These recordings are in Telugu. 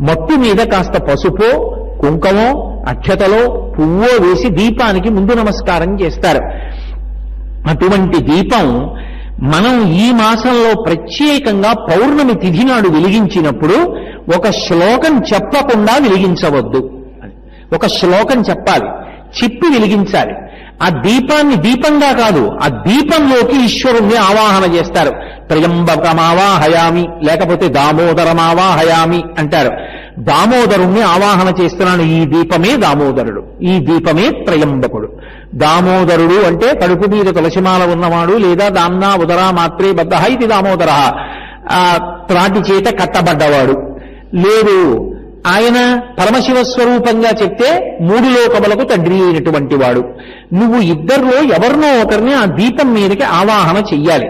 మట్టు మీద కాస్త పసుపో కుంకుమో అక్షతలో పువ్వో వేసి దీపానికి ముందు నమస్కారం చేస్తారు. అటువంటి దీపం మనం ఈ మాసంలో ప్రత్యేకంగా పౌర్ణమి తిథి నాడు వెలిగించినప్పుడు ఒక శ్లోకం చెప్పకుండా వెలిగించవద్దు. ఒక శ్లోకం చెప్పాలి, చెప్పి వెలిగించాలి. ఆ దీపాన్ని దీపంగా కాదు, ఆ దీపంలోకి ఈశ్వరుణ్ణి ఆవాహన చేస్తారు. త్రయంబకమావాహయామి, లేకపోతే దామోదరమావాహయామి అంటారు. దామోదరుణ్ణి ఆవాహన చేస్తున్నాను, ఈ దీపమే దామోదరుడు, ఈ దీపమే త్రయంబకుడు. దామోదరుడు అంటే కడుపు మీద తులసిమాల ఉన్నవాడు, లేదా దామ్నా ఉదరా మాత్రే బద్ధ ఇది దామోదర, త్రాటి చేత కట్టబడ్డవాడు. లేదు, ఆయన పరమశివ స్వరూపంగా చెప్తే 3 లోకములకు తండ్రి అయినటువంటి వాడు. నువ్వు ఇద్దరిలో ఎవరినో ఒకరిని ఆ దీపం మీదకి ఆవాహన చెయ్యాలి.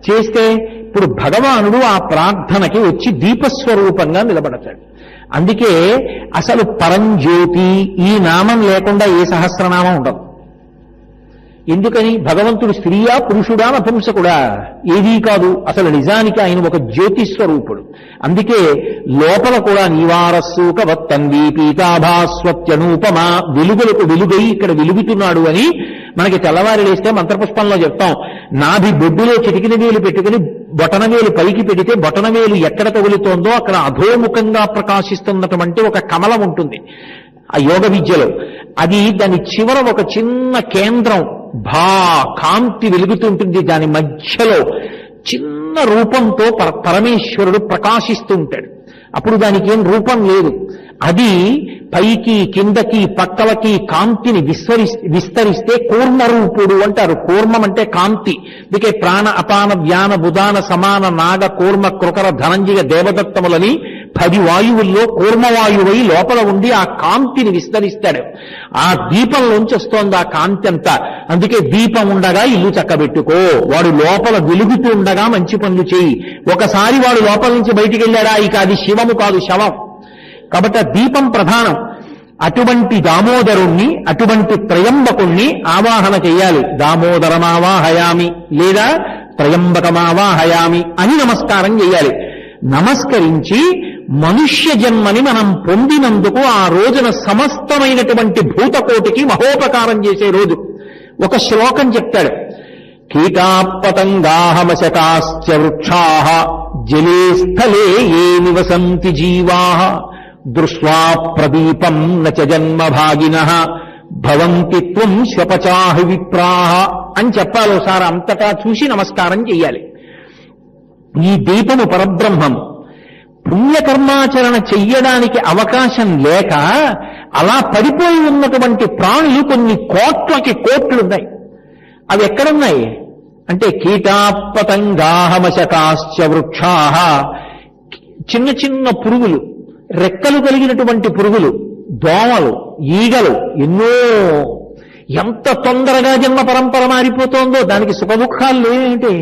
చేస్తే ఇప్పుడు భగవానుడు ఆ ప్రార్థనకి వచ్చి దీపస్వరూపంగా నిలబడతాడు. అందుకే అసలు పరంజ్యోతి ఈ నామం లేకుండా ఏ సహస్రనామం ఉండదు. ఎందుకని? భగవంతుడు స్త్రీయా పురుషుడా నపుంసకుడా ఏదీ కాదు. అసలు నిజానికి ఆయన ఒక జ్యోతిస్వరూపుడు. అందుకే లోపల కూడా నీవారస్సూక వత్తంది పీతాభాస్వత్యనూపమా, వెలుగులకు వెలుగై ఇక్కడ వెలుగుతున్నాడు అని మనకి తెల్లవారి లేస్తే మంత్రపుష్పంలో చెప్తాం. నాభి బొడ్డులో చిటికిన వేలు పెట్టుకుని బొటనవేలు పైకి పెడితే బొటనవేలు ఎక్కడ తగులుతోందో అక్కడ అధోముఖంగా ప్రకాశిస్తున్నటువంటి ఒక కమలం ఉంటుంది ఆ యోగ విద్యలో. అది దాని చివర ఒక చిన్న కేంద్రం కాంతి వెలుగుతుంటుంది. దాని మధ్యలో చిన్న రూపంతో పరమేశ్వరుడు ప్రకాశిస్తూ ఉంటాడు. అప్పుడు దానికి ఏం రూపం లేదు. అది పైకి కిందకి పక్కలకి కాంతిని విస్తరిస్తే కూర్మరూపుడు అంటారు. కూర్మం అంటే కాంతి. అందుకే ప్రాణ అపాన వ్యాన బుధాన సమాన నాగ కూర్మ కృకర ధనంజయ దేవదత్తములని 10 వాయువుల్లో కూర్మవాయువై లోపల ఉండి ఆ కాంతిని విస్తరిస్తాడు. ఆ దీపంలోంచి వస్తోంది ఆ కాంతి అంతా. అందుకే దీపం ఉండగా ఇల్లు చక్కబెట్టుకో, వాడు లోపల వెలుగుతూ ఉండగా మంచి పనులు చేయి. ఒకసారి వాడు లోపల నుంచి బయటికి వెళ్ళాడా ఇక అది శివము కాదు, శవం. కాబట్టి ఆ దీపం ప్రధానం. అటువంటి దామోదరుణ్ణి, అటువంటి త్రయంబకుణ్ణి ఆవాహన చెయ్యాలి. దామోదరమావాహయామి లేదా త్రయంబకమావాహయామి అని నమస్కారం చెయ్యాలి. నమస్కరించి మనుష్య జన్మని మనం పొందినందుకు ఆ రోజున సమస్తమైనటువంటి భూతకోటికి మహోపకారం చేసే రోజు. ఒక శ్లోకం చెప్తాడు. కీటాపతంగాహమశకాశ్చ వృక్షాః జలే స్థలే ఏ నివసంతి జీవాః దృష్ట్వా ప్రదీపం నచ జన్మభాగినః భవంతి త్వం శ్వపచాహి విప్రాః అని చెప్పాలి. ఒకసారి అంతటా చూసి నమస్కారం చెయ్యాలి. ఈ దీపము పరబ్రహ్మం. పుణ్యకర్మాచరణ చెయ్యడానికి అవకాశం లేక అలా పడిపోయి ఉన్నటువంటి ప్రాణులు కొన్ని కోట్లకి కోట్లున్నాయి. అవి ఎక్కడున్నాయి అంటే కీటాపతంగాహమశకాశ్చ వృక్షాః, చిన్న చిన్న పురుగులు, రెక్కలు కలిగినటువంటి పురుగులు, దోమలు, ఈగలు ఎన్నో. ఎంత తొందరగా జన్మ పరంపర మారిపోతోందో. దానికి సుఖదుఖాలు లేవేంటి?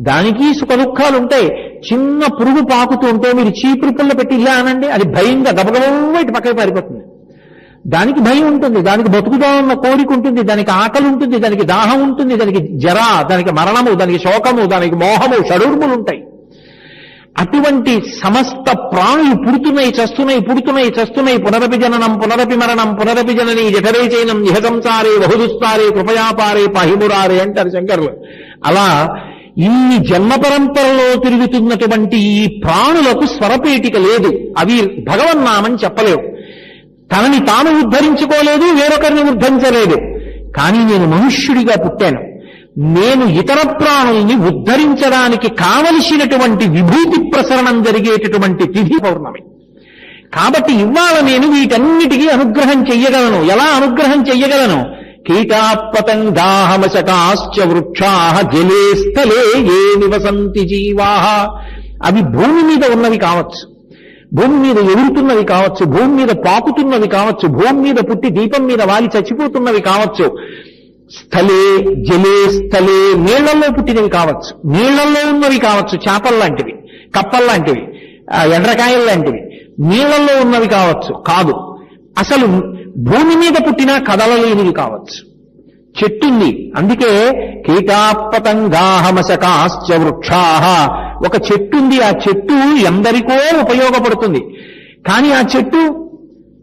దానికి సుఖదుఖాలు ఉంటాయి. చిన్న పురుగు పాకుతూ ఉంటే మీరు చీపురు పుల్ల పెట్టి ఇలా అనండి, అది భయంగా గబగబా ఇటు పక్కకి పారిపోతుంది. దానికి భయం ఉంటుంది, దానికి బతుకుదామన్న కోరిక ఉంటుంది, దానికి ఆకలి ఉంటుంది, దానికి దాహం ఉంటుంది, దానికి జర, దానికి మరణము, దానికి శోకము, దానికి మోహము, షడూర్ములు ఉంటాయి. అటువంటి సమస్త ప్రాణులు పుడుతున్నాయి, చస్తున్నాయి, పుడుతున్నాయి, చస్తున్నాయి. పునరపి జననం పునరపి మరణం పునరపి జనని జఠరే చైనం ఇహ సంసారే బహుదుస్తారే కృపయాపారే పాహిమురారే అంటారు శంకరులు. అలా ఇన్ని జన్మ పరంపరలో తిరుగుతున్నటువంటి ఈ ప్రాణులకు స్వరపేటిక లేదు. అవి భగవన్నామని చెప్పలేవు. తనని తాను ఉద్ధరించుకోలేదు, వేరొకరిని ఉద్ధరించలేదు. కానీ నేను మనుష్యుడిగా పుట్టాను. నేను ఇతర ప్రాణుల్ని ఉద్ధరించడానికి కావలసినటువంటి విభూతి ప్రసరణం జరిగేటటువంటి తిథి పౌర్ణమి. కాబట్టి ఇవాళ నేను వీటన్నిటికీ అనుగ్రహం చెయ్యగలను. ఎలా అనుగ్రహం చెయ్యగలను? కీటాపతంగాహమశకాశ్చ వృక్షాః జలే స్థలే ఏ నివసంతి జీవాః. అవి భూమి మీద ఉన్నవి కావచ్చు, భూమి మీద ఎగురుతున్నవి కావచ్చు, భూమి మీద పాకుతున్నవి కావచ్చు, భూమి మీద పుట్టి దీపం మీద వాలి చచ్చిపోతున్నవి కావచ్చు. స్థలే జలే స్థలే, నీళ్లలో పుట్టినవి కావచ్చు, నీళ్లలో ఉన్నవి కావచ్చు, చేపల్లాంటివి, కప్పల్లాంటివి, ఎండ్రకాయలు లాంటివి. నీళ్లలో ఉన్నవి కావచ్చు, కాదు అసలు భూమి మీద పుట్టినా కదలలేనివి కావచ్చు. చెట్టుంది. అందుకే కీటాపతంగాహమశకాశ్చ వృక్షాః. ఒక చెట్టుంది, ఆ చెట్టు ఎందరికో ఉపయోగపడుతుంది. కానీ ఆ చెట్టు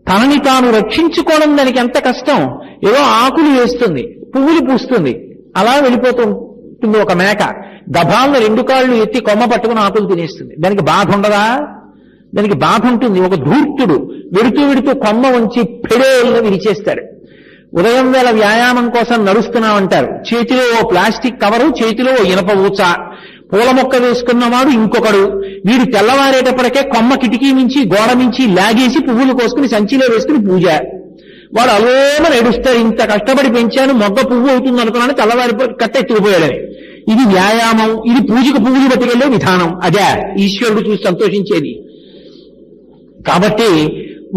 తనని తాను రక్షించుకోవడం దానికి ఎంత కష్టం. ఏదో ఆకులు వేస్తుంది, పువ్వులు పూస్తుంది, అలా వెళ్ళిపోతుంది. ఒక మేక గభాలను 2 కాళ్ళు ఎత్తి కొమ్మ పట్టుకుని ఆకులు తినేస్తుంది. దానికి బాధ ఉండదా? దానికి బాధ ఉంటుంది. ఒక ధూర్తుడు వెడుతూ కొమ్మ వంచి పెడేళ్ళు విరిచేస్తాడు. ఉదయం వేళ వ్యాయామం కోసం నడుస్తున్నామంటారు, చేతిలో ఓ ప్లాస్టిక్ కవరు, చేతిలో ఓ ఇనప ఊచ, పూల మొక్క వేసుకున్నవాడు ఇంకొకడు, వీడు తెల్లవారేటప్పటికే కొమ్మ కిటికీ నుంచి గోడ నుంచి లాగేసి పువ్వులు కోసుకుని సంచిలో వేసుకుని పూజ. వాడు అలోమని ఏడుస్తాడు, ఇంత కష్టపడి పెంచాను మొగ్గ పువ్వు అవుతుంది అనుకున్నాను, తెల్లవారి కట్ట ఎత్తుకుపోయాడని. ఇది వ్యాయామం, ఇది పూజకు పువ్వులు పట్టుకెళ్లే విధానం. అదే ఈశ్వరుడు చూసి సంతోషించేది. కాబట్టి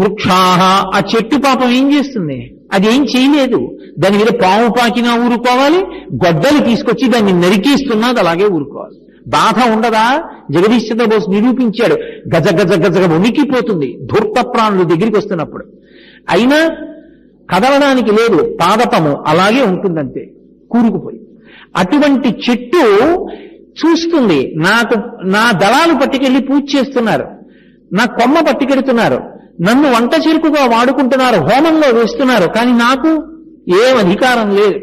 వృక్షాహ, ఆ చెట్టు పాపం ఏం చేస్తుంది? అది ఏం చేయలేదు. దాని మీద పాము పాకినా ఊరుకోవాలి, గొడ్డలు తీసుకొచ్చి దాన్ని నరికేస్తున్నా అది అలాగే ఊరుకోవాలి. బాధ ఉండదా? జగదీష్ చంద్రబోస్ నిరూపించాడు. గజ గజ గజగ ఉనికిపోతుంది ధూర్త ప్రాణులు దగ్గరికి వస్తున్నప్పుడు. అయినా కదలడానికి లేదు, పాదపము అలాగే ఉంటుందంతే, కూరుకుపోయి. అటువంటి చెట్టు చూస్తుంది, నా దళాలు పట్టుకెళ్ళి పూజ చేస్తున్నారు, నా కొమ్మ పట్టుకెడుతున్నారు, నన్ను వంట చెరుకుగా వాడుకుంటున్నారు, హోమంలో వేస్తున్నారు, కానీ నాకు ఏం అధికారం లేదు.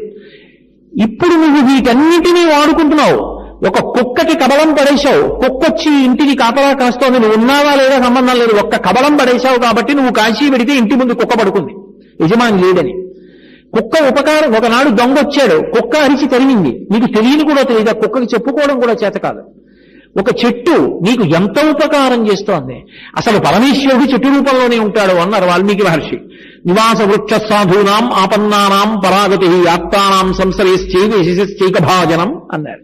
ఇప్పుడు నువ్వు వీటన్నిటినీ వాడుకుంటున్నావు. ఒక కుక్కకి కబలం పడేశావు, కుక్కొచ్చి ఇంటికి కాపలా కాస్తోంది, నువ్వు ఉన్నావా లేదా సంబంధం లేదు, ఒక్క కబలం పడేశావు కాబట్టి నువ్వు కాశీ పెడితే ఇంటి ముందు కుక్క పడుకుంది, యజమాని లేడని. కుక్క ఉపకారం, ఒకనాడు దొంగ వచ్చాడు, కుక్క అరిచి తరిమింది, నీకు తెలియని కూడా తెలియదు, కుక్కకి చెప్పుకోవడం కూడా చేత కాదు. ఒక చెట్టు నీకు ఎంత ఉపకారం చేస్తోంది. అసలు పరమేశ్వరుడు చెట్టు రూపంలోనే ఉంటాడు అన్నారు వాల్మీకి మహర్షి. నివాస వృక్ష సాధూనాం ఆపన్నానాం పరాగతి ఆప్తానాం సంసరేశ్చైక భాజనం అన్నారు.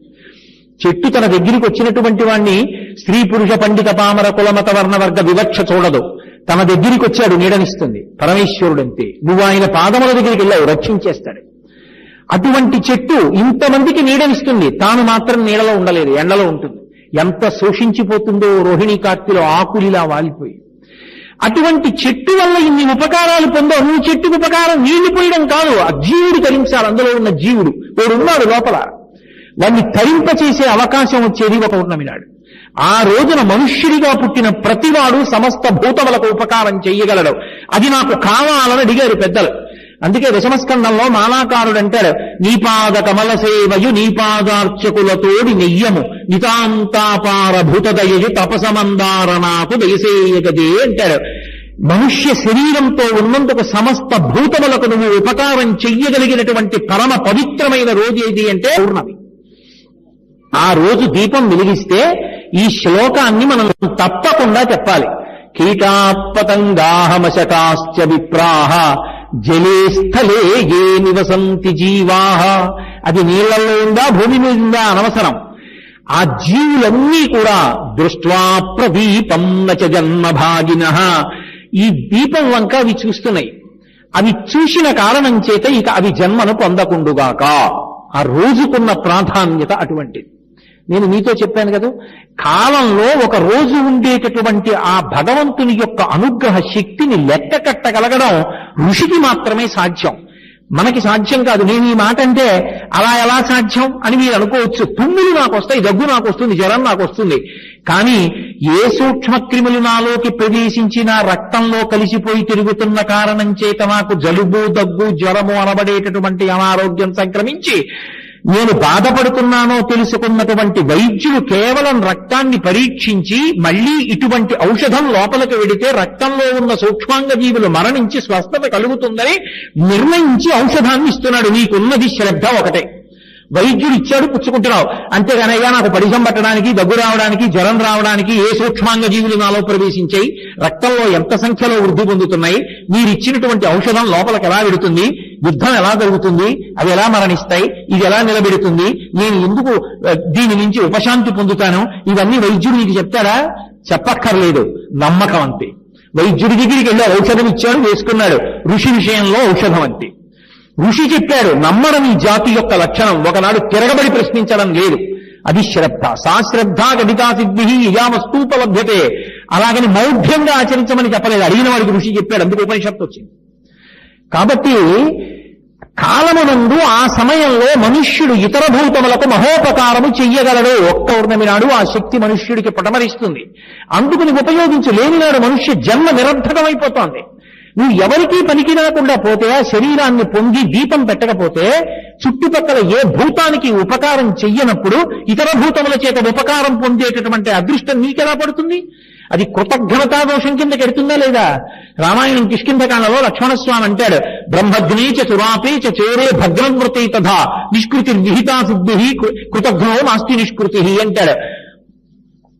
చెట్టు తన దగ్గరికి వచ్చినటువంటి వాణ్ణి స్త్రీ పురుష పండిత పామర కులమత వర్ణవర్గ వివక్ష చూడదు. తన దగ్గరికి వచ్చాడు, నీడనిస్తుంది. పరమేశ్వరుడంతే, నువ్వు ఆయన పాదముల దగ్గరికి వెళ్ళావు, రక్షించేస్తాడు. అటువంటి చెట్టు ఇంతమందికి నీడనిస్తుంది, తాను మాత్రం నీడలో ఉండలేదు, ఎండలో ఉంటుంది. ఎంత శోషించిపోతుందో రోహిణీ కార్తీలో ఆకులిలా వాలిపోయి. అటువంటి చెట్టు వల్ల ఇన్ని ఉపకారాలు పొందావు. నువ్వు చెట్టుకు ఉపకారం నీళ్లు పోయడం కాదు, ఆ జీవుడు తరించాలి. అందులో ఉన్న జీవుడు వాడున్నాడు లోపల, వాడిని తరింపచేసే అవకాశం వచ్చేది ఒక పౌర్ణమి నాడు. ఆ రోజున మనుష్యుడిగా పుట్టిన ప్రతివాడు సమస్త భూతములకు ఉపకారం చెయ్యగలడు. అది నాకు కావాలని అడిగారు పెద్దలు. అందుకే దశమస్కందంలో మాలాకారుడు అంటాడు, నీపాద కమల సేవయు నీపాదార్చకులతోడి నెయ్యము నితాంతాపార భూతదయు తపసమందార నాకు దయసేయగదే అంటాడు. మనుష్య శరీరంతో ఉన్నందుకు సమస్త భూతములకు నువ్వు ఉపకారం చెయ్యగలిగినటువంటి పరమ పవిత్రమైన రోజు ఏది అంటే పౌర్ణమి. ఆ రోజు దీపం వెలిగిస్తే ఈ శ్లోకాన్ని మనం తప్పకుండా చెప్పాలి. కీటాపతంగాహమశకాశ్చ విప్రాహ జలే స్థలే ఏ నివసంతి జీవాహ. అది నీళ్లలో ఉందా భూమి మీద ఉందా అనవసరం. ఆ జీవులన్నీ కూడా దృష్ట్వా ప్రదీపం నచ జన్మభాగినః, ఈ దీపం వంక అవి చూస్తున్నాయి. అవి చూసిన కారణం చేత ఇక అవి జన్మను పొందకుండుగాక. ఆ రోజుకున్న ప్రాధాన్యత అటువంటిది. నేను మీతో చెప్పాను కదా, కాలంలో ఒక రోజు ఉండేటటువంటి ఆ భగవంతుని యొక్క అనుగ్రహ శక్తిని లెక్క కట్టగలగడం ఋషికి మాత్రమే సాధ్యం, మనకి సాధ్యం కాదు. నేను ఈ మాట అంటే అలా ఎలా సాధ్యం అని మీరు అనుకోవచ్చు. తుమ్ములు నాకు వస్తాయి, దగ్గు నాకు వస్తుంది, జ్వరం నాకు వస్తుంది, కానీ ఏ సూక్ష్మక్రిములు నాలోకి ప్రవేశించినా రక్తంలో కలిసిపోయి తిరుగుతున్న కారణం చేత నాకు జలుబు దగ్గు జ్వరము అనబడేటటువంటి అనారోగ్యం సంక్రమించి నేను బాధపడుతున్నానో తెలుసుకున్నటువంటి వైద్యులు కేవలం రక్తాన్ని పరీక్షించి మళ్లీ ఇటువంటి ఔషధం లోపలికి వెడితే రక్తంలో ఉన్న సూక్ష్మాంగ జీవులు మరణించి స్వస్థత కలుగుతుందని నిర్ణయించి ఔషధాన్ని ఇస్తున్నాడు. నీకున్నది శ్రద్ధ ఒకటే. వైద్యుడు ఇచ్చాడు, పుచ్చుకుంటున్నావు, అంతేగానయ్యా నాకు పడిశం పట్టడానికి దగ్గు రావడానికి జ్వరం రావడానికి ఏ సూక్ష్మాంగ జీవులు నాలో ప్రవేశించాయి, రక్తంలో ఎంత సంఖ్యలో వృద్ధి పొందుతున్నాయి, మీరిచ్చినటువంటి ఔషధం లోపలికి ఎలా వెడుతుంది, యుద్ధం ఎలా జరుగుతుంది, అవి ఎలా మరణిస్తాయి, ఇది ఎలా నిలబెడుతుంది, నేను ఎందుకు దీని నుంచి ఉపశాంతి పొందుతాను, ఇవన్నీ వైద్యుడు నీకు చెప్తాడా? చెప్పక్కర్లేదు, నమ్మకం అంతే. వైద్యుడి దగ్గరికి వెళ్ళి ఔషధం ఇచ్చాడు, వేసుకున్నాడు. ఋషి విషయంలో ఔషధం అంతే. ఋషి చెప్పాడు, నమ్మడం ఈ జాతి యొక్క లక్షణం. ఒకనాడు తిరగబడి ప్రశ్నించడం లేదు, అది శ్రద్ధ. సాశ్రద్ధ గడితా సిద్ధి ఇయామస్తూపలభ్యతే. అలాగని మౌఢ్యంగా ఆచరించమని చెప్పలేదు, అడిగిన వాడికి ఋషి చెప్పాడు, అందుకు ఉపనిషత్తు వచ్చింది. కాబట్టి కాలమునందు ఆ సమయంలో మనుష్యుడు ఇతర భూతములకు మహోపకారము చెయ్యగలడు. ఒక్క పౌర్ణమి నాడు ఆ శక్తి మనుష్యుడికి పటమరిస్తుంది. అందుకుని ఉపయోగించు, లేనినాడు మనుష్య జన్మ నిరర్థకమైపోతోంది. నువ్వు ఎవరికీ పనికి రాకుండా పోతే, ఆ శరీరాన్ని పొంగి దీపం పెట్టకపోతే, చుట్టుపక్కల ఏ భూతానికి ఉపకారం చెయ్యనప్పుడు ఇతర భూతముల చేత ఉపకారం పొందేటటువంటి అదృష్టం నీకెలా పడుతుంది? అది కృతజ్ఞతా దోషం కిందకి ఎడుతుందా లేదా? రామాయణం కిష్కింధకాండలో లక్ష్మణస్వామి అంటాడు, బ్రహ్మగ్నేచ చురాపేచ చేరే భద్రవృతి తథా నిష్కృతి విహితా సిద్ధి కృతజ్ఞో నాస్తి నిష్కృతి అంటాడు.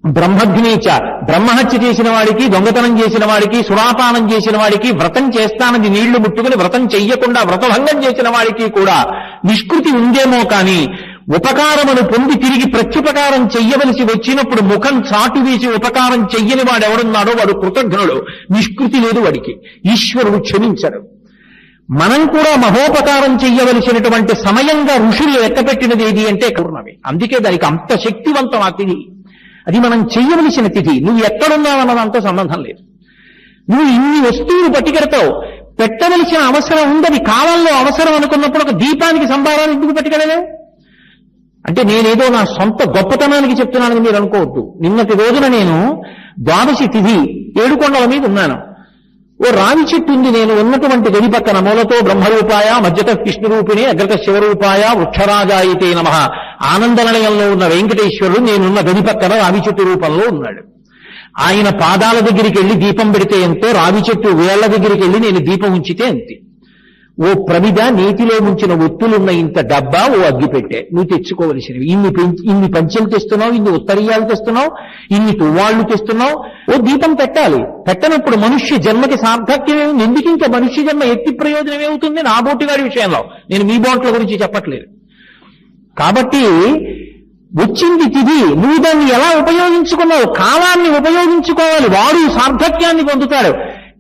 బ్రహ్మగ్నేచ, బ్రహ్మహత్య చేసిన వాడికి, దొంగతనం చేసిన వాడికి, సురాపానం చేసిన వాడికి, వ్రతం చేస్తానని నీళ్లు ముట్టుకుని వ్రతం చెయ్యకుండా వ్రతభంగం చేసిన వాడికి కూడా నిష్కృతి ఉందేమో కానీ ఉపకారమును పొంది తిరిగి ప్రత్యుపకారం చెయ్యవలసి వచ్చినప్పుడు ముఖం చాటు వేసి ఉపకారం చెయ్యని వాడెవడున్నాడో వాడు కృతజ్ఞుడు. నిష్కృతి లేదు వాడికి, ఈశ్వరుడు క్షమించడు. మనం కూడా మహోపకారం చెయ్యవలసినటువంటి సమయంగా ఋషులు లెక్కపెట్టినది ఏది అంటే పౌర్ణమి. అందుకే దానికి అంత శక్తివంతం ఆ తిథి. అది మనం చెయ్యవలసిన తిథి. నువ్వు ఎక్కడున్నావన్నదంతా సంబంధం లేదు. నువ్వు ఇన్ని వస్తువులు పట్టుకెడతావు, పెట్టవలసిన అవసరం ఉందని కాలంలో అవసరం అనుకున్నప్పుడు ఒక దీపానికి సంభారాలు ఎందుకు పట్టుకెళ్ళలేవు? అంటే నేనేదో నా సొంత గొప్పతనానికి చెప్తున్నానని మీరు అనుకోవద్దు. నిన్నటి రోజున నేను ద్వాదశి తిథి ఏడుకొండల మీద ఉన్నాను. ఓ రావి చెట్టు ఉంది నేను ఉన్నటువంటి గది పక్కన. మూలతో బ్రహ్మరూపాయ, మధ్యత విష్ణురూపిణి, అగ్రత శివరూపాయ, వృక్షరాజాయితే నమః. ఆనందనిలయంలో ఉన్న వెంకటేశ్వరుడు నేనున్న గది పక్కన రావి చెట్టు రూపంలో ఉన్నాడు. ఆయన పాదాల దగ్గరికి వెళ్ళి దీపం పెడితే ఎంతో, రావి చెట్టు వేళ్ల దగ్గరికి వెళ్ళి నేను దీపం ఉంచితే అంతే. ఓ ప్రమిద, నీతిలో ముంచిన ఒత్తులున్న ఇంత డబ్బా, ఓ అగ్గి పెట్టే, నువ్వు తెచ్చుకోవలసినవి. ఇన్ని పంచెలు తెస్తున్నావు, ఇన్ని ఉత్తరీయాలు తెస్తున్నావు, ఇన్ని తువ్వాళ్లు తెస్తున్నావు. ఓ దీపం పెట్టాలి. పెట్టనప్పుడు మనుష్య జన్మకి సార్థక్యమేమి? ఎందుకు ఇంకా మనుష్య జన్మ ఎత్తి ప్రయోజనం ఏమవుతుంది? నా బోటిగాడి విషయంలో, నేను మీ బోట్ల గురించి చెప్పట్లేదు. కాబట్టి వచ్చింది తిథి, నువ్వు దాన్ని ఎలా ఉపయోగించుకున్నావు? కాలాన్ని ఉపయోగించుకోవాలి, వాడు సార్థక్యాన్ని పొందుతాడు.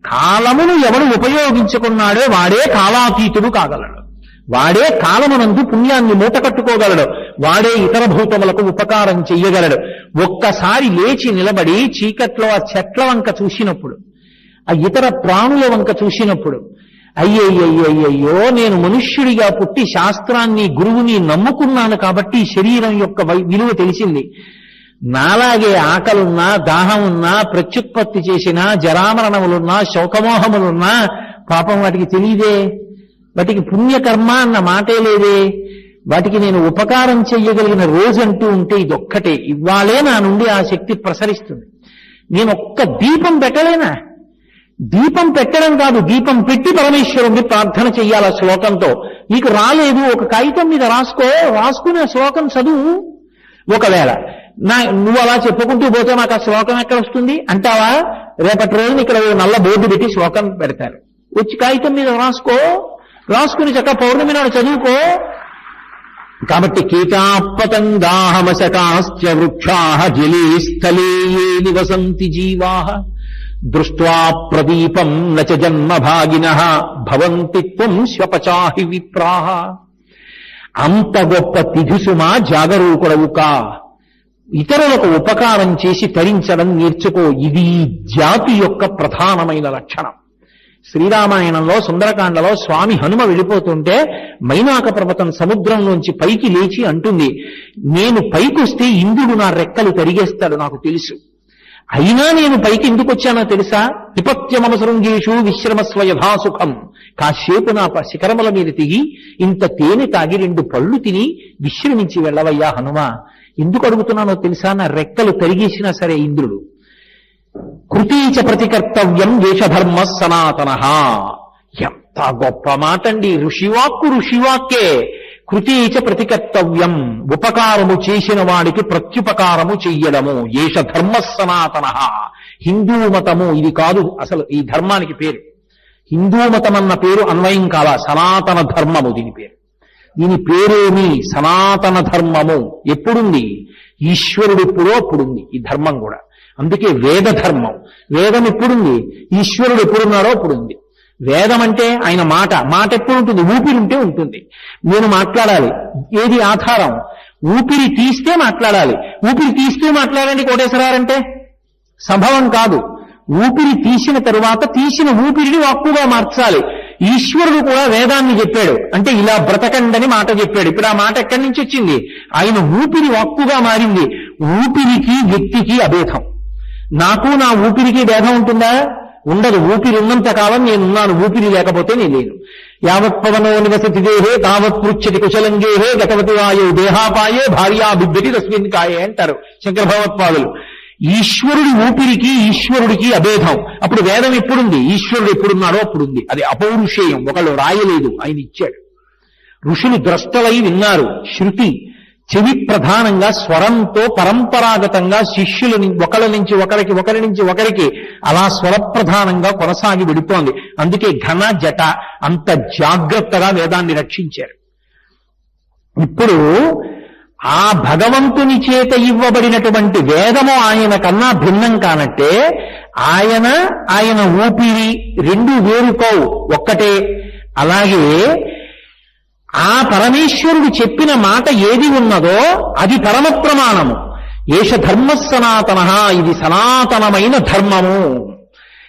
కాలమును ఎవడు ఉపయోగించుకున్నాడో వాడే కాలాతీతుడు కాగలడు. వాడే కాలమునందు పుణ్యాన్ని మూట కట్టుకోగలడు. వాడే ఇతర భూతములకు ఉపకారం చెయ్యగలడు. ఒక్కసారి లేచి నిలబడి చీకట్లో ఆ చెట్ల వంక చూసినప్పుడు, ఆ ఇతర ప్రాణుల వంక చూసినప్పుడు, అయ్యయ్యయ్యయ్యో, నేను మనుష్యుడిగా పుట్టి శాస్త్రాన్ని, గురువుని నమ్ముకున్నాను కాబట్టి శరీరం యొక్క విలువ తెలిసింది. నాలాగే ఆకలున్నా, దాహమున్నా, ప్రత్యుత్పత్తి చేసినా, జరామరణములున్నా, శోకమోహములున్నా పాపం వాటికి తెలియదే. వాటికి పుణ్యకర్మ అన్న మాటే లేదే. వాటికి నేను ఉపకారం చెయ్యగలిగిన రోజంటూ ఉంటే ఇదొక్కటే. ఇవాళే నా నుండి ఆ శక్తి ప్రసరిస్తుంది. నేను ఒక్క దీపం పెట్టలేనా? దీపం పెట్టడం కాదు, దీపం పెట్టి పరమేశ్వరుణ్ణి ప్రార్థన చెయ్యాల శ్లోకంతో. నీకు రాలేదు, ఒక కాగితం మీద రాసుకునే శ్లోకం చదువు. ఒకవేళ నువ్వు అలా చెప్పుకుంటూ పోతే నాకు ఆ శ్లోకం ఎక్కడ వస్తుంది అంటావా? రేపటి రోజున ఇక్కడ నల్ల బోర్డు పెట్టి శ్లోకం పెడతారు. వచ్చి కాగితం మీద రాసుకుని చక్క పౌర్ణమి నాడు చదువుకో. కాబట్టి కీటాపతంగాహమశకాశ్చ వృక్షాః జలే స్థలే ఏ నివసంతి జీవాః దృష్ట్వా ప్రదీపం నచ జన్మభాగినః భవంతి త్వం శ్వపచాహి విప్రాః. అంత గొప్ప తిథిసుమా, జాగరూకుడవుకా. ఇతరులకు ఉపకారం చేసి తరించడం నేర్చుకో. ఇది జాతి యొక్క ప్రధానమైన లక్షణం. శ్రీరామాయణంలో సుందరకాండలో స్వామి హనుమ వెళ్ళిపోతుంటే మైనాక పర్వతం సముద్రంలోంచి పైకి లేచి అంటుంది, నేను పైకొస్తే ఇంద్రుడు నా రెక్కలు తరిగేస్తాడు నాకు తెలుసు. అయినా నేను పైకి ఎందుకు వచ్చానో తెలుసా? విపత్యమసృంగేషు విశ్రమస్వ యథాసుఖం. కాసేపు నా శిఖరముల మీద దిగి ఇంత తేనె తాగి 2 పళ్ళు తిని విశ్రమించి వెళ్ళవయ్యా హనుమ. ఎందుకు అడుగుతున్నానో తెలుసా? నా రెక్కలు తరిగేసినా సరే ఇంద్రుడు. కృతీచ ప్రతికర్తవ్యం దేశధర్మ సనాతనః. ఎంత గొప్ప మాట అండి! ఋషివాక్కే. కృతీచ ప్రతికర్తవ్యం, ఉపకారము చేసిన వాడికి ప్రత్యుపకారము చెయ్యడము. ఏష ధర్మ సనాతనః. హిందూ మతము ఇది కాదు అసలు ఈ ధర్మానికి పేరు. హిందూ మతం అన్న పేరు అన్వయం కాలా, సనాతన ధర్మము దీని పేరు. దీని పేరేమి? సనాతన ధర్మము. ఎప్పుడుంది? ఈశ్వరుడు ఎప్పుడో అప్పుడుంది ఈ ధర్మం కూడా. అందుకే వేద ధర్మం. వేదం ఎప్పుడుంది? ఈశ్వరుడు ఎప్పుడున్నాడో అప్పుడుంది. వేదం అంటే ఆయన మాట ఎప్పుడు ఉంటుంది? ఊపిరి ఉంటే ఉంటుంది. నేను మాట్లాడాలి. ఏది ఆధారం? ఊపిరి తీస్తే మాట్లాడాలి. ఊపిరి తీస్తూ మాట్లాడండి కోటేశ్వరారంటే సంభవం కాదు. ఊపిరి తీసిన తరువాత తీసిన ఊపిరిని వాక్కుగా మార్చాలి. ఈశ్వరుడు కూడా వేదాన్ని చెప్పాడు, అంటే ఇలా బ్రతకండని మాట చెప్పాడు. ఇప్పుడు ఆ మాట ఎక్కడి నుంచి వచ్చింది? ఆయన ఊపిరి వాక్కుగా మారింది. ఊపిరికి వ్యక్తికి అభేదం. నాకు నా ఊపిరికి భేదం ఉంటుందా? ఉండదు. ఊపిరి ఉన్నంత కాలం నేనున్నాను, ఊపిరి లేకపోతే నేను లేను. యావత్ పవనో నివసతి దేహే తావత్ పృచ్ఛతి కుశలంగేహే గతవతి వాయో దేహాపాయే భార్యా బిబ్బటి రస్మిన్ కాయే అంటారు శంకర భగవత్పాదులు. ఈశ్వరుడి ఊపిరికి ఈశ్వరుడికి అభేదం. అప్పుడు వేదం ఎప్పుడుంది? ఈశ్వరుడు ఎప్పుడున్నాడో అప్పుడుంది. అది అపౌరుషేయం, ఒకళ్ళు రాయలేదు, ఆయన ఇచ్చాడు. ఋషులు ద్రష్టలై విన్నారు. శృతి చెవి ప్రధానంగా స్వరంతో పరంపరాగతంగా శిష్యులని ఒకళ్ళ నుంచి ఒకరికి, ఒకరి నుంచి ఒకరికి అలా స్వరప్రధానంగా కొనసాగి వెడుతోంది. అందుకే ఘన జట అంత జాగ్రత్తగా వేదాన్ని రక్షించారు. ఇప్పుడు ఆ భగవంతుని చేత ఇవ్వబడినటువంటి వేదము ఆయన కన్నా భిన్నం కానట్టే ఆయన ఊపిరి రెండు వేరుకోవు, ఒక్కటే. అలాగే ఆ పరమేశ్వరుడు చెప్పిన మాట ఏది ఉన్నదో అది పరమ ప్రమాణము. ఏష ధర్మ సనాతన, ఇది సనాతనమైన ధర్మము.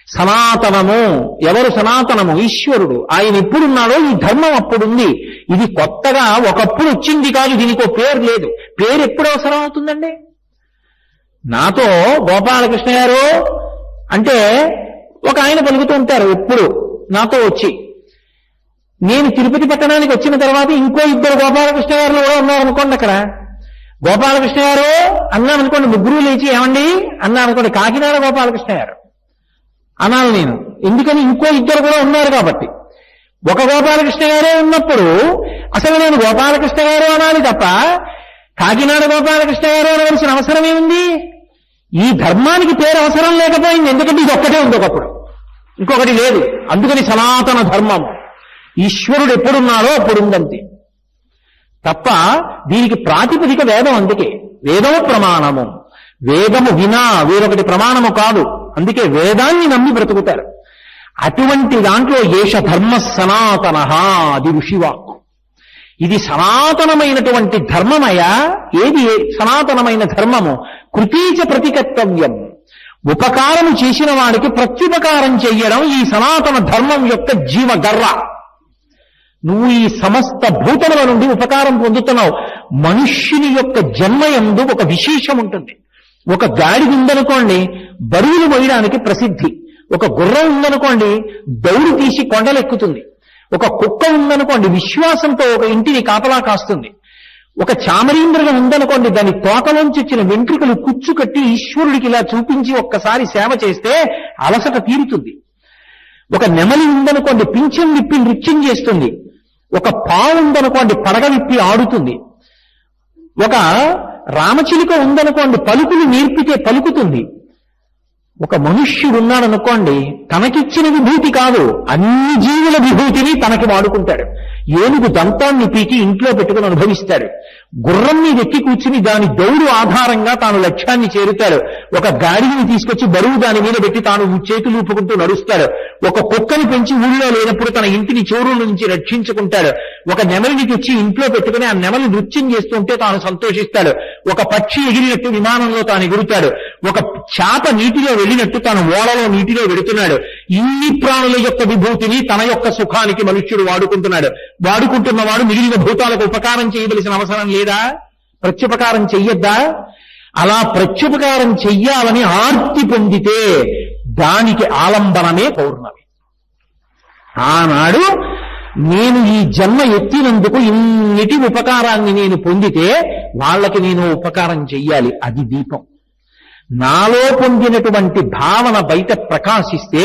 సనాతనము ఎవరు? సనాతనము ఈశ్వరుడు. ఆయన ఎప్పుడున్నాడో ఈ ధర్మం అప్పుడుంది. ఇది కొత్తగా ఒకప్పుడు వచ్చింది కాదు, దీనికి ఒక పేరు లేదు. పేరు ఎప్పుడు అవసరం అవుతుందండి? నాతో గోపాలకృష్ణ గారు అంటే ఒక ఆయన పలుకుతూ ఉంటారు ఎప్పుడు నాతో వచ్చి. నేను తిరుపతి పట్టణానికి వచ్చిన తర్వాత ఇంకో ఇద్దరు గోపాలకృష్ణ గారు కూడా ఉన్నారనుకోండి. అక్కడ గోపాలకృష్ణ గారు అన్నామనుకోండి, ముగ్గురు లేచి ఏమండి అన్నారనుకోండి, కాకినాడ గోపాలకృష్ణ గారు అనాలి నేను. ఎందుకని? ఇంకో ఇద్దరు కూడా ఉన్నారు కాబట్టి. ఒక గోపాలకృష్ణ గారే ఉన్నప్పుడు అసలు నేను గోపాలకృష్ణ గారు అనాలి తప్ప కాకినాడ గోపాలకృష్ణ గారు అనవలసిన అవసరం ఏముంది? ఈ ధర్మానికి పేరు అవసరం లేకపోయింది. ఎందుకంటే ఇది ఒక్కటే ఉంది, ఒకప్పుడు ఇంకొకటి లేదు. అందుకని సనాతన ధర్మం. ఈశ్వరుడు ఎప్పుడున్నాడో అప్పుడుందంతే తప్ప దీనికి ప్రాతిపదిక వేదం. అందుకే వేదము ప్రమాణము. వేదము వినా వేరొకటి ప్రమాణము కాదు. అందుకే వేదాన్ని నమ్మి బ్రతుకుతారు. అటువంటి దాంట్లో ఏష ధర్మ సనాతన, అది ఋషివాక్కు. ఇది సనాతనమైనటువంటి ధర్మమయ. ఏది సనాతనమైన ధర్మము? కృతీచ ప్రతికర్తవ్యం. ఉపకారము చేసిన వాడికి ప్రత్యుపకారం చెయ్యడం ఈ సనాతన ధర్మం యొక్క జీవగర్ర. నువ్వు ఈ సమస్త భూతముల నుండి ఉపకారం పొందుతున్నావు. మనుష్యుని యొక్క జన్మయందు ఒక విశేషం ఉంటుంది. ఒక గాడిద ఉందనుకోండి, బరువులు మోయడానికి ప్రసిద్ధి. ఒక గుర్రం ఉందనుకోండి, దౌడు తీసి కొండలెక్కుతుంది. ఒక కుక్క ఉందనుకోండి, విశ్వాసంతో ఒక ఇంటిని కాపలా కాస్తుంది. ఒక చామరీంద్రగం ఉందనుకోండి, దాని తోకలోంచి వచ్చిన వెంట్రుకలు కుచ్చుకట్టి ఈశ్వరుడికి ఇలా చూపించి ఒక్కసారి సేవ చేస్తే అలసట తీరుతుంది. ఒక నెమలి ఉందనుకోండి, పింఛం విప్పి నృత్యం చేస్తుంది. ఒక పావు ఉందనుకోండి, పడగ విప్పి ఆడుతుంది. ఒక రామచిలుక ఉందనుకోండి, పలుకులు నేర్పితే పలుకుతుంది. ఒక మనుష్యుడు ఉన్నాడనుకోండి, తనకిచ్చిన విభూతి కాదు, అన్ని జీవుల విభూతిని తనకి వాడుకుంటాడు. ఏనుగు దంతాన్ని పీకి ఇంట్లో పెట్టుకుని అనుభవిస్తాడు. గుర్రం మీద ఎక్కి కూర్చుని దాని దౌడు ఆధారంగా తాను లక్ష్యాన్ని చేరుతాడు. ఒక గాడిని తీసుకొచ్చి బరువు దాని మీద పెట్టి తాను చేతులు ఊపుకుంటూ నడుస్తాడు. ఒక కుక్కని పెంచి ఊళ్ళో లేనప్పుడు తన ఇంటిని చోరుల నుంచి రక్షించుకుంటాడు. ఒక నెమలిని తెచ్చి ఇంట్లో పెట్టుకుని ఆ నెమలి నృత్యం చేస్తుంటే తాను సంతోషిస్తాడు. ఒక పక్షి ఎగిరినట్టు విమానంలో తాను ఎగురుతాడు. ఒక చేప నీటిలో వెళ్ళినట్టు తాను ఓడలో నీటిలో వెడుతున్నాడు. ఇన్ని ప్రాణుల యొక్క విభూతిని తన యొక్క సుఖానికి మనుష్యుడు వాడుకుంటున్నవాడు మిగిలిన భూతాలకు ఉపకారం చేయవలసిన అవసరం లేదా? ప్రత్యుపకారం చెయ్యొద్దా? అలా ప్రత్యుపకారం చెయ్యాలని ఆర్తి పొందితే దానికి ఆలంబనమే పౌర్ణమి. ఆనాడు నేను ఈ జన్మ ఎత్తినందుకు ఇన్నిటి ఉపకారాన్ని నేను పొందితే వాళ్ళకి నేను ఉపకారం చెయ్యాలి. అది దీపం. నాలో పొందినటువంటి భావన బయట ప్రకాశిస్తే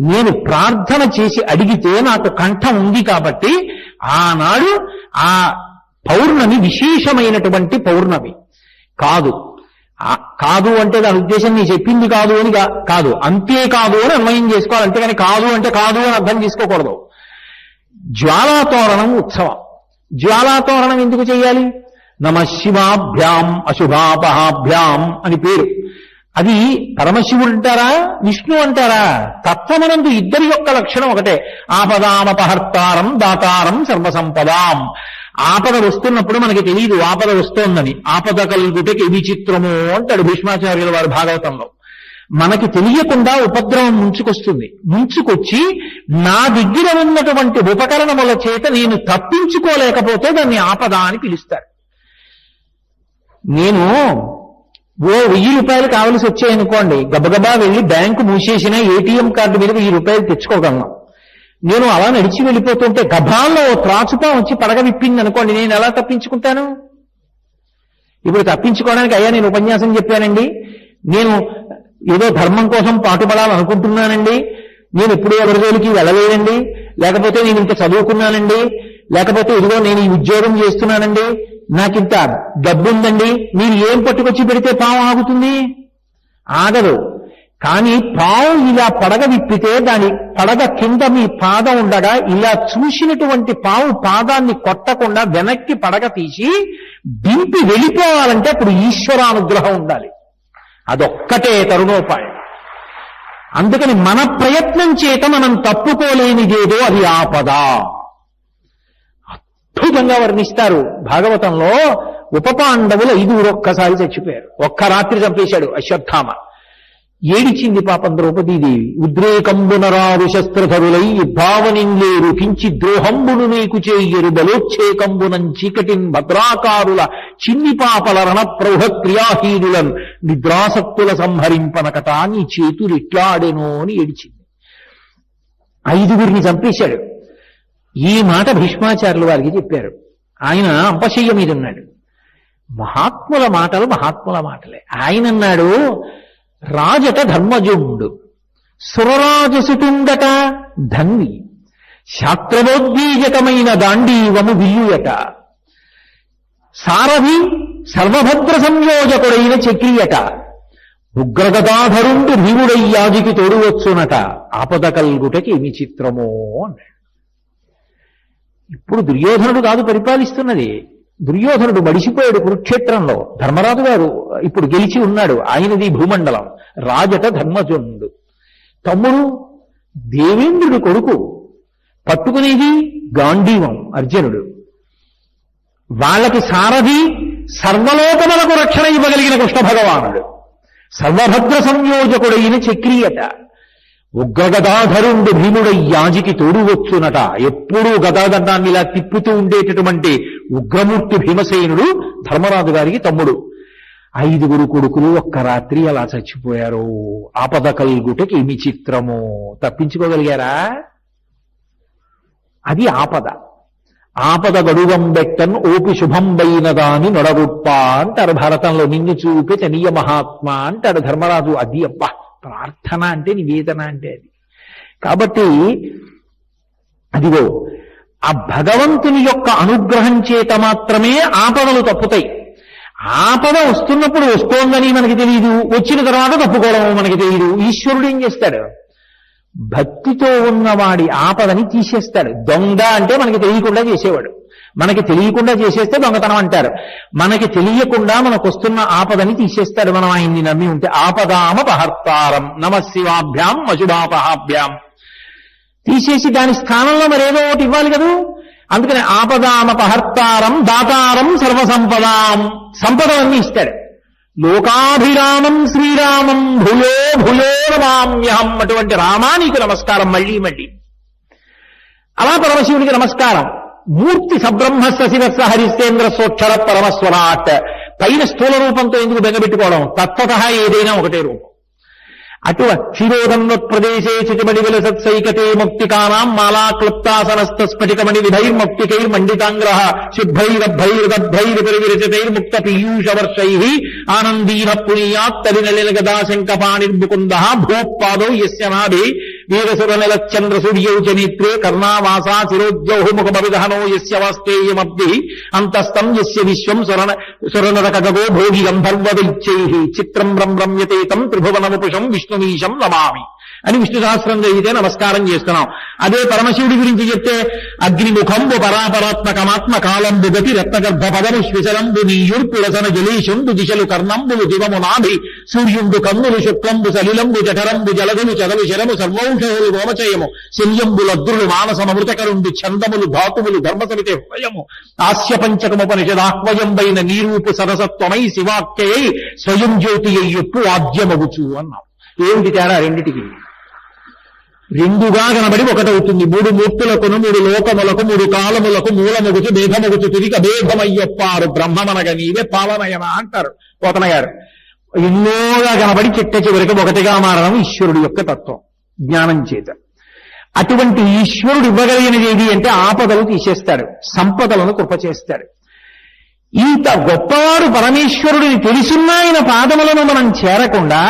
నేను ప్రార్థన చేసి అడిగితే నాకు కంఠం ఉంది కాబట్టి ఆనాడు ఆ పౌర్ణమి విశేషమైనటువంటి పౌర్ణమి. కాదు అంటే దాని ఉద్దేశం నీ చెప్పింది కాదు అని కాదు, అంతేకాదు అని అన్వయం చేసుకోవాలి. అంతేగాని కాదు అంటే కాదు అని అర్థం చేసుకోకూడదు. జ్వాలాతోరణం ఉత్సవం. జ్వాలాతోరణం ఎందుకు చేయాలి? నమః శివాభ్యాం అశుభాపహాభ్యాం అని పేరు. అది పరమశివుడు అంటారా, విష్ణు అంటారా? తత్వమనందు ఇద్దరి యొక్క లక్షణం ఒకటే. ఆపదామపహర్తారం దాతారం సర్వసంపదాం. ఆపద వస్తున్నప్పుడు మనకి తెలియదు ఆపద వస్తోందని. ఆపద కలుగుటకి విచిత్రము అంటాడు భీష్మాచార్యుల వారి భాగవతంలో. మనకి తెలియకుండా ఉపద్రవం ముంచుకొస్తుంది. ముంచుకొచ్చి నా దగ్గర ఉన్నటువంటి ఉపకరణముల చేత నేను తప్పించుకోలేకపోతే దాన్ని ఆపద అని పిలుస్తారు. నేను 1000 రూపాయలు కావలసి వచ్చాయనుకోండి, గబగబా వెళ్ళి బ్యాంకు మూసేసిన ఏటీఎం కార్డు మీద 1000 రూపాయలు తెచ్చుకోగలను. నేను అలా నడిచి వెళ్ళిపోతుంటే గభాల్లో త్రాచుపా వచ్చి పడగ విప్పింది అనుకోండి, నేను ఎలా తప్పించుకుంటాను? ఇప్పుడు తప్పించుకోవడానికి అయ్యా నేను ఉపన్యాసం చెప్పానండి, నేను ఏదో ధర్మం కోసం పాటుపడాలనుకుంటున్నానండి, నేను ఎప్పుడూ ఎవరి జోలికి వెళ్ళలేదండి, లేకపోతే నేను ఇంత చదువుకున్నానండి, లేకపోతే ఇదిగో నేను ఈ ఉద్యోగం చేస్తున్నానండి, నాకింత డబ్బు ఉందండి, మీరు ఏం పట్టుకొచ్చి పెడితే పాము ఆగుతుంది? ఆగదు. కానీ పావు ఇలా పడగ విప్పితే దాని పడగ కింద మీ పాదం ఉండగా ఇలా చూసినటువంటి పావు పాదాన్ని కొట్టకుండా వెనక్కి పడగ తీసి దింపి వెళ్ళిపోవాలంటే అప్పుడు ఈశ్వరానుగ్రహం ఉండాలి. అదొక్కటే తరుణోపాయం. అందుకని మన ప్రయత్నం చేత మనం తప్పుకోలేనిదేదో అది ఆపద. అద్భుతంగా వర్ణిస్తారు భాగవతంలో. ఉపపాండవులు 5 ఒక్కసారి చచ్చిపోయారు. ఒక్క రాత్రి చంపేశాడు అశ్వత్థామ. ఏడిచింది పాపం ద్రౌపదీదేవి. ఉద్రేకంబునరారు శస్త్రధరులై భావనింలేరు కించి ద్రోహంబును నీకు చేయరు బలోచ్చేకంబునం చీకటిన్ భద్రాకారుల చిన్ని పాపల రణప్రౌఢ క్రియాహీనులను నిద్రాసక్తుల సంహరింపనకట నీ చేతులు ఇట్లాడెనో అని ఏడిచింది. 5 చంపేశాడు. ఈ మాట భీష్మాచార్యుల వారికి చెప్పారు. ఆయన అంపశయ్య మీద ఉన్నాడు. మహాత్ముల మాటలు మహాత్ముల మాటలే. ఆయన అన్నాడు, రాజట ధర్మజుండు, సురరాజసుటుండట ధన్వి, శాస్త్రవోద్వీజకమైన దాండీవము విల్లుయట, సారథి సర్వభద్ర సంయోజకుడైన చక్రియట, ఉగ్రగదాధరుండు భీముడయ్యాజికి తోడువచ్చునట, ఆపద కల్గుటకి ఏమి చిత్రమో అన్నాడు. ఇప్పుడు దుర్యోధనుడు కాదు పరిపాలిస్తున్నది. దుర్యోధనుడు మడిసిపోయాడు కురుక్షేత్రంలో. ధర్మరాజు గారు ఇప్పుడు గెలిచి ఉన్నాడు, ఆయనది భూమండలం. రాజట ధర్మజుండు, తమ్ముడు దేవేంద్రుడు కొడుకు, పట్టుకునేది గాంధీవం అర్జునుడు. వాళ్ళకి సారథి సర్వలోకములకు రక్షణ ఇవ్వగలిగిన కృష్ణ భగవానుడు, సర్వభద్ర సంయోజకుడైన చక్రియట, ఉగ్రగదాధరుండు భీముడై యాజికి తోడువచ్చునట. ఎప్పుడూ గదాదండాన్ని ఇలా తిప్పుతూ ఉండేటటువంటి ఉగ్రమూర్తి భీమసేనుడు ధర్మరాజు గారికి తమ్ముడు. 5 కొడుకులు ఒక్క రాత్రి అలా చచ్చిపోయారు. ఆపద కల్గుటకి ఏమి చిత్రమో. తప్పించుకోగలిగారా? అది ఆపద. ఆపద గడుగంబెట్టన్ ఓపి శుభంబైనదాని నొడగుప్ప అంటారు భారతంలో. నిన్ను చూపే చనీయ మహాత్మ అంటాడు ధర్మరాజు. అది అబ్బా ప్రార్థన అంటే, నివేదన అంటే అది. కాబట్టి అదిగో ఆ భగవంతుని యొక్క అనుగ్రహం చేత మాత్రమే ఆపదలు తప్పుతాయి. ఆపద వస్తున్నప్పుడు వస్తోందని మనకి తెలియదు, వచ్చిన తర్వాత తప్పుకోవడం మనకి తెలియదు. ఈశ్వరుడు ఏం చేస్తాడు? భక్తితో ఉన్నవాడి ఆపదని తీసేస్తాడు. దొంగ అంటే మనకి తెలియకుండా చేసేవాడు. మనకి తెలియకుండా చేసేస్తే దొంగతనం అంటారు. మనకి తెలియకుండా మనకు వస్తున్న ఆపదని తీసేస్తాడు మనం ఆయన్ని నమ్మి ఉంటే. ఆపదామపహర్తారం నమశివాభ్యాం అశుభాపహాభ్యాం తీసేసి దాని స్థానంలో మరేదో ఒకటి ఇవ్వాలి కదా. అందుకని ఆపదామపహర్తారం దాతారం సర్వసంపదాం, సంపదలన్నీ ఇస్తాడు. లోకాభిరామం శ్రీరామం భూయో భూయో నమామ్యహం, అటువంటి రామానికి నమస్కారం మళ్ళీ మళ్ళీ. అలా పరమశివునికి నమస్కారం. మూర్తి సబ్రహ్మస్య శివస్య హరిశ్చేంద్ర సోక్షర పరమస్వరాట్. పైన స్థూల రూపంతో ఎందుకు బెంగబెట్టుకోవడం? తత్వతః ఏదైనా ఒకటే రూపం. అటు క్షీరోదన్నోత్ప్రదేశే చితిమణి విలసత్సైకతే ముక్తికానాం మాలా క్లుప్తాసనస్థ స్ఫటికమణి విధైర్ముక్తికైర్మండితాంగ్రహ శుభ్రైరభైర్గద్భైర్విరచితైర్ముక్త పీయూషవర్షైః ఆనందీన పునీయాత్ తలినలినగదా శంకపాణిర్ముకుందః భూపాదౌ యస్య నాభి వీరసురనిలచంద్ర సూర్యౌ చ నేత్రే కర్ణావాసా శిరోజ్జౌః ముఖమవిదహనో యస్య వాస్తేయమబ్ధిః అంతస్తం యస్య విశ్వం సురనరకగో భోగి గంధర్వదైత్యైః చిత్రం రమ్యతే తం త్రిభువనముపుషం విష్ణునీశం నమామి అని విష్ణు సహస్రం చదివితే నమస్కారం చేస్తున్నాం. అదే పరమశివుడి గురించి చెప్తే అగ్నిముఖంబు పరాపరాత్మకమాత్మ కాలంబు గతి రత్నగర్భ పదము శ్విశలంబు నీయుర్పులసన జలీషుండు దిశలు కర్ణంబులు దివము నాభి సూర్యుండు కన్నులు శుక్లంబు సలిలంబు జఠరంబు జలగులు చదలు శరము సర్వౌషములు రోమచయము శల్యంబులద్రులు మానసమృతకరుండు ఛందములు ధాతువులు ధర్మసమితే హృదయము ఆస్య పంచకముపనిషదాహ్వయంబైన నీరూపు సరసత్వమై శివాఖ్యయై స్వయం జ్యోతి అయ్యొప్పు ఆద్యమగుచు అన్నాం. ఏమిటి తేడా రెండిటికి? రెండుగా కనబడి ఒకటవుతుంది. మూడు మూర్తులకును మూడు లోకములకు మూడు కాలములకు మూలముగుచు భేదముగుచు తిరిగి అభేదమయ్యొప్పారు బ్రహ్మమనగ నీవే పాలనయన అంటారు పోతన గారు. ఎన్నోగా కనబడి చిట్ట చివరికి ఒకటిగా మారడం ఈశ్వరుడు యొక్క తత్వం జ్ఞానం చేత. అటువంటి ఈశ్వరుడు ఇవ్వగలిగినది ఏది అంటే ఆపదలు తీసేస్తాడు, సంపదలను కృప చేస్తాడు. ఇంత గొప్పవాడు పరమేశ్వరుడిని తెలుసున్న ఆయన పాదములను మనం చేరకుండా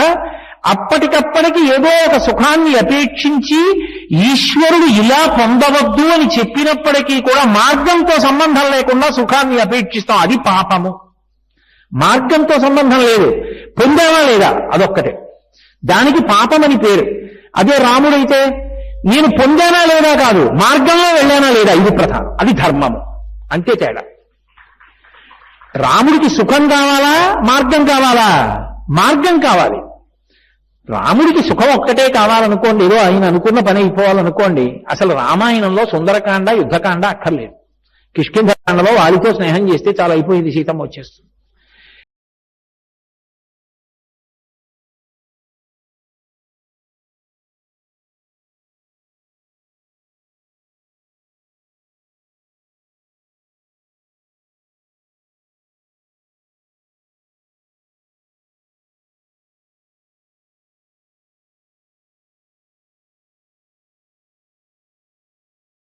అప్పటికప్పటికి ఏదో ఒక సుఖాన్ని అపేక్షించి ఈశ్వరుడు ఇలా పొందవద్దు అని చెప్పినప్పటికీ కూడా మార్గంతో సంబంధం లేకుండా సుఖాన్ని అపేక్షిస్తాం. అది పాపము. మార్గంతో సంబంధం లేదు, పొందామా లేదా అదొక్కటే, దానికి పాపమని పేరు. అదే రాముడైతే నేను పొందానా లేదా కాదు, మార్గంలో వెళ్ళానా లేదా, ఇది ప్రధానం, అది ధర్మము. అంతే తేడా. రాముడికి సుఖం కావాలా, మార్గం కావాలా? మార్గం కావాలి. రాముడికి సుఖం ఒక్కటే కావాలనుకోండి, ఏదో ఆయన అనుకున్న పని అయిపోవాలనుకోండి, అసలు రామాయణంలో సుందరకాండ యుద్ధకాండ అక్కర్లేదు. కిష్కింధకాండలో వారితో స్నేహం చేస్తే చాలా అయిపోయింది, సీతమ్మ వచ్చేస్తుంది.